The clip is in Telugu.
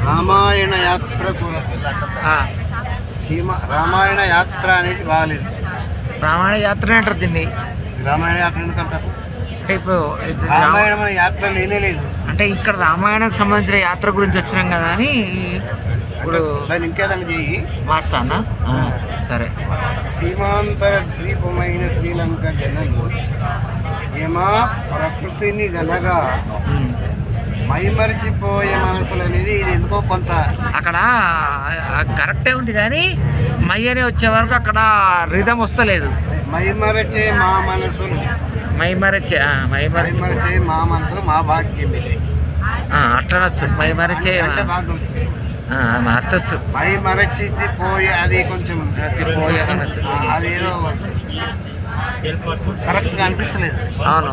రామాయణ యాత్ర రామాయణ యాత్ర అనేది బాగాలేదు. రామాయణ యాత్ర అంటారు దీన్ని. రామాయణ యాత్ర ఎందుకంటారు అంటే ఇప్పుడు రామాయణ యాత్ర లేనే లేదు. అంటే ఇక్కడ రామాయణకు సంబంధించిన యాత్ర గురించి వచ్చినాం కదా అని ఇప్పుడు దాన్ని ఇంకేదన్నా చెయ్యి మార్చానా? సరే. సీమాంతర ద్వీపమైన శ్రీలంక జనలు ఏమా ప్రకృతిని గనగా మైమరిచిపోయే మనసులు అనేది ఇది ఎందుకో కొంత అక్కడ కరెక్టే ఉంది కానీ మయ్యనే వచ్చే వరకు అక్కడ రిధం వస్తలేదు. మైమరచే మా మనసులు మైమరచే మా మనసులు మా భాగ్యం ఇది అట్లనొచ్చు. మైమరచే మార్చచ్చు. మైమరచితి పోయే అది కొంచెం పోయే మనసు అదేదో కరెక్ట్గా అనిపిస్తలేదు. అవును.